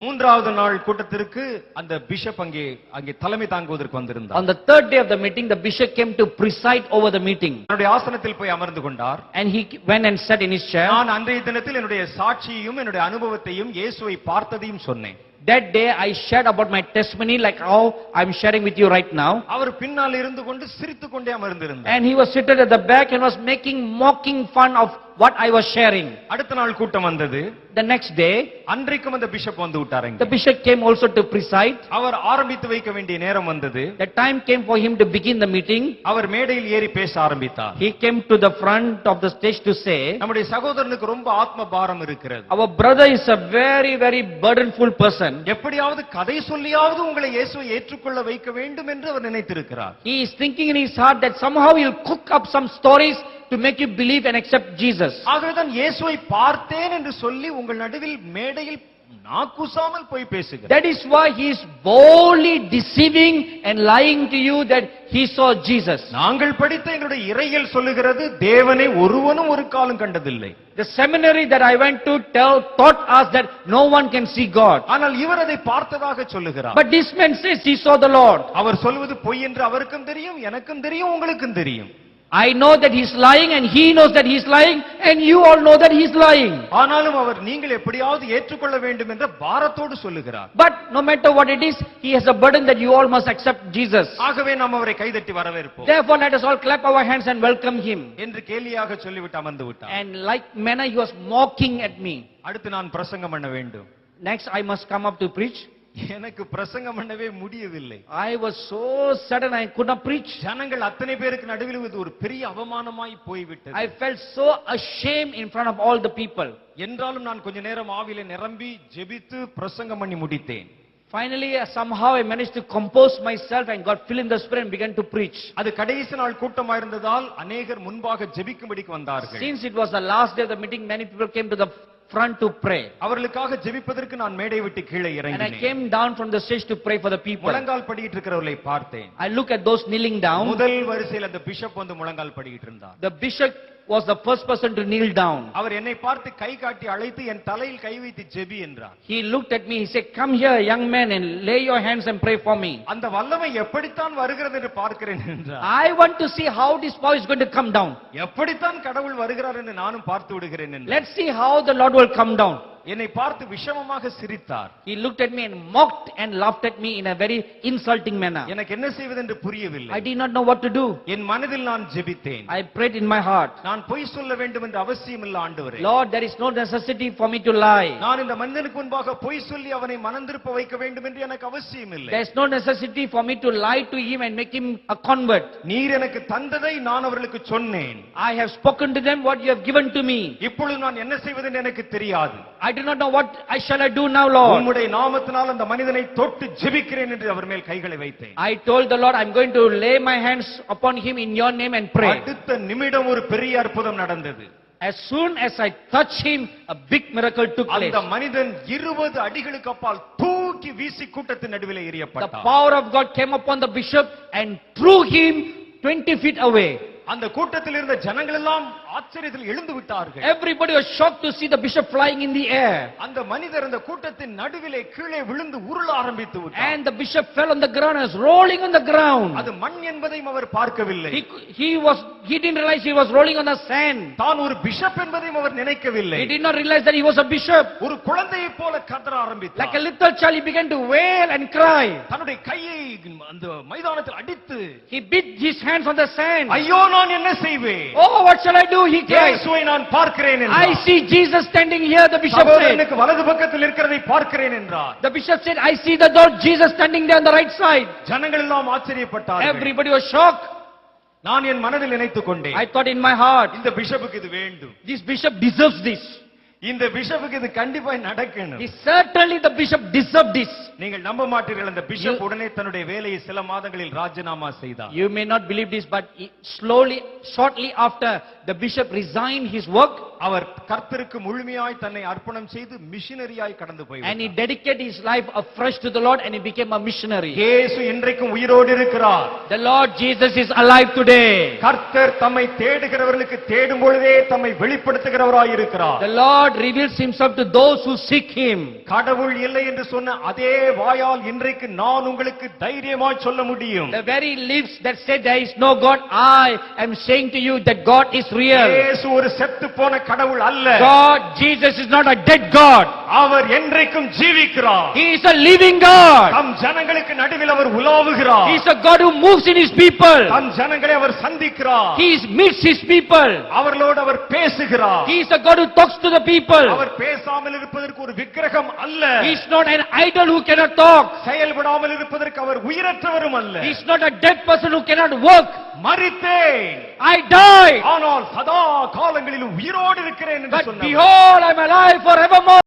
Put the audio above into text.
மூன்றாவது நாள் கூட்டத்திற்கு அந்த பிஷப் அங்கே தலைமை தாங்குவதற்கு வந்திருந்தார். On the third day of the meeting, the bishop came to preside over the meeting. அவருடைய ஆசனத்தில் போய் அமர்ந்து கொண்டார். And he went and sat in his chair. நான் அன்றைய தினத்தில் என்னுடைய சாட்சியையும் என்னுடைய அனுபவத்தையும் இயேசுவை பார்த்ததையும் சொன்னேன். That day I shared about my testimony like how I'm sharing with you right now. அவர் பின்னால் இருந்து கொண்டு சிரித்துக்கொண்டே அமர்ந்திருந்தார். And he was seated at the back and was mocking fun of what I was sharing. அடுத்த நாள் கூட்டம் வந்தது. The next day, அன்றைக்கும் அந்த பிஷப் வந்து விட்டாருங்க. the bishop came also to preside. அவர் ஆரம்பித்து வைக்க வேண்டிய நேரம் வந்தது. The time came for him to begin the meeting. அவர் மேடையில் ஏறி பேச ஆரம்பித்தார். He came to the front of the stage to say, நம்முடைய சகோதரனுக்கு ரொம்ப ஆத்ம பாரம் இருக்கிறது. our brother is a very very burdenful person. எப்படியாவது கதை சொல்லியாவது உங்களை இயேசுவை ஏற்றுக்கொள்ள வைக்க வேண்டும் என்று அவர் நினைத்திருக்கிறார். He is thinking in his heart that somehow he'll cook up some stories to make you believe and accept Jesus. ஆகவேதான் இயேசுவை பார்த்தேன் என்று சொல்லி உங்கள் நடுவில் மேடையில் நாக்குசாமல் போய் பேசுகிறார். That is why he is boldly deceiving and lying to you that he saw Jesus. நாங்கள் படித்த எங்களுடைய இறையியல் சொல்லுகிறது தேவனை ஒருவனும் ஒரு காலம் கண்டதில்லை. The seminary that I went to taught us that no one can see God. ஆனால் இவர் அதை பார்த்ததாக சொல்லுகிறார். But this man says he saw the Lord. அவர் சொல்வது பொய் என்று அவருக்கும் தெரியும், எனக்கும் தெரியும், உங்களுக்கும் தெரியும். I know that he is lying and he knows that he is lying and you all know that he is lying. ஆனாலும் அவர் நீங்கள் எப்படியாவது ஏற்றுக்கொள்ள வேண்டும் என்ற பாரத்தோடு சொல்லுகிறார். But no matter what it is, he has a burden that you all must accept Jesus. ஆகவே நாம் அவரை கைதட்டி வரவேற்போம். Therefore let us all clap our hands and welcome him. என்று கேலியாக சொல்லிவிட்டு அமர்ந்து விட்டார். And like manner he was mocking at me. அடுத்து நான் பிரசங்கம் பண்ண வேண்டும். Next I must come up to preach. எனக்கு பிரசங்கம் பண்ணவே முடியவில்லை. I was so sudden I could not preach. ஜனங்கள் அத்தனை பேருக்கு நடுவில் இது ஒரு பெரிய அவமானமாய் போய்விட்டது. I felt so ashamed in front of all the people. என்றாலும் நான் கொஞ்ச நேரம் ஆவியிலே நிரம்பி ஜெபித்து பிரசங்கம் பண்ணி முடித்தேன். Finally somehow I managed to compose myself and got filled in the spirit and began to preach. அது கடைசி நாள் கூட்டமாக இருந்ததால் अनेகர் முன்பாக ஜெபிக்கும்படிக்கு வந்தார்கள். Since it was the last day of the meeting, many people came to the front to pray. அவர்களுக்காக ஜெபிப்பதற்கு நான் மேடை விட்டு கீழே இறங்கினேன். And I came down from the stage to pray for the people. முழங்கால் படியிட்டு இருக்கிறவர்களை பார்த்தேன். I look at those kneeling down. முதல் வரிசையில் அந்த பிஷப் வந்து முழங்கால் படியிட்டு இருந்தார். The bishop was the first person to kneel down. அவர் என்னை பார்த்து கை காட்டி அழைத்து என் தலையில் கை வைத்து ஜெபி என்றார். He looked at me, he said, come here young man and lay your hands and pray for me. அந்த வல்லமை எப்படித்தான் வருகிறது என்று பார்க்கிறேன் என்றார். I want to see how this power is going to come down. எப்படித்தான் கடவுள் வருகிறார் என்று நானும் பார்த்து விடுகிறேன் என்றார். Let's see how the Lord will come down. என்னை பார்த்து விஷமமாக சிரித்தார். He looked at me and mocked and laughed at me in a very insulting manner. எனக்கு என்ன செய்வது என்று புரியவில்லை. I did not know what to do. என் மனதில் நான் ஜெபித்தேன். I prayed in my heart. நான் பொய் சொல்ல வேண்டும் என்ற அவசியம் இல்லை ஆண்டவரே. Lord, there is no necessity for me to lie. நான் இந்த மனிதனுக்கு முன்பாக பொய் சொல்லி அவனை மனந்திருப்ப வைக்க வேண்டும் என்று எனக்கு அவசியம் இல்லை. There is no necessity for me to lie to him and make him a convert. நீர் எனக்கு தந்ததை நான் அவர்களுக்கு சொன்னேன். I have spoken to them what you have given to me. இப்பொழுது நான் என்ன செய்வது என்று எனக்கு தெரியாது. I do not know what I shall do now, Lord. உம்முடைய நாமத்தினால் அந்த மனிதனை தொட்டு ஜெபிக்கிறேன் என்று அவர் மேல் கைகளை வைத்தேன். I told the Lord, I'm going to lay my hands upon him in your name and pray. அடுத்த நிமிடம் ஒரு பெரிய அற்புதம் நடந்தது. As soon as I touched him, a big miracle took place. அந்த மனிதன் 20 அடிகளுக்கு அப்பால் தூக்கி வீசி கூட்டத்தின் நடுவிலே The எறியப்பட்டார். power of God came upon the bishop and threw him 20 feet away. அந்த கூட்டத்தில் இருந்த ஜனங்கள் எல்லாம் ஆச்சரியத்தில் எழுந்து விட்டார்கள். Everybody was shocked to see the bishop flying in the air. அந்த மனிதர் அந்த கூட்டத்தின் நடுவிலே கீழே விழுந்து உருள ஆரம்பித்து விட்டார். And the bishop fell on the ground, was rolling on the ground. அது மண் என்பதையும் அவர் பார்க்கவில்லை. He didn't realize he was rolling on the sand. தான் ஒரு பிஷப் என்பதையும் அவர் நினைக்கவில்லை. He did not realize that he was a bishop. ஒரு குழந்தையைப் போல கதற ஆரம்பித்தார். Like a little child he began to wail and cry. தன்னுடைய கையை அந்த மைதானத்தில் அடித்து He beat his hands on the sand. ஐயோ நான் என்ன செய்வேன்? Oh, what shall I do? He cried. இயேசுவை நான் பார்க்கிறேன் என்றார். I see Jesus standing here, the bishop said. எனக்கு வலது பக்கத்தில் இருக்கிறதை பார்க்கிறேன் என்றார். The bishop said, I see the Lord Jesus standing there on the right side. ஜனங்கள் எல்லாம் ஆச்சரியப்பட்டார்கள். Everybody was shocked. நான் என் மனதில் நினைத்துக் கொண்டேன். I thought in my heart, இந்த பிஷப்புக்கு இது வேண்டும். this bishop deserves this. இந்த பிஷப்புக்கு இது கண்டிப்பா நடக்கணும். Certainly the bishop deserved this. நீங்கள் நம்ப மாட்டீர்கள், அந்த பிஷப் உடனே தன்னுடைய வேலையை சில மாதங்களில் ராஜினாமா செய்தார். You may not believe this, but slowly, shortly after the bishop resigned his work, அவர் கர்த்தருக்கு முழுமையாய் தன்னை அர்ப்பணம் செய்து மிஷனரியாய் கடந்து and he போய்விட்டார். dedicated his life afresh to the Lord, and he became a missionary. இயேசு இன்றைக்கும் உயிரோடு இருக்கிறார். The Lord Jesus is alive today. கர்த்தர் தம்மை தேடுகிறவர்களுக்கு தேடும் பொழுதே தம்மை வெளிப்படுத்துகிறவராய் இருக்கிறார். The Lord reveals himself to those who seek him. கடவுள் இல்லை என்று சொன்ன அதே வாயால் இன்றைக்கு நான் உங்களுக்கு தைரியமாய் சொல்ல முடியும். The very lips that said there is no God, I am saying to you that God is real. இயேசு ஒரு செத்து போன கடவுள் அல்ல. God, Jesus is not a dead God. அவர் என்றைக்கும் ஜீவிக்கிறார். He is a living God. தம் ஜனங்களுக்கு நடுவில் அவர் உலாவுகிறார். He is a God who moves in his people. தம் ஜனங்களை அவர் சந்திக்கிறார். He meets his people. அவர்களோடு அவர் பேசுகிறார். He is a God who talks to the people. அவர் பேசாமல் இருப்பதற்கு ஒரு விக்கிரகம் அல்ல. He is not an idol who cannot talk. செயல்படாமல் இருப்பதற்கு அவர் உயிரற்றவரும் அல்ல. He is not a dead person who cannot work. மரித்தேன், I died, ஆனால் சதா காலங்களிலும் உயிரோடு இருக்கிறேன் என்று but சொன்னார். behold, I am alive forevermore.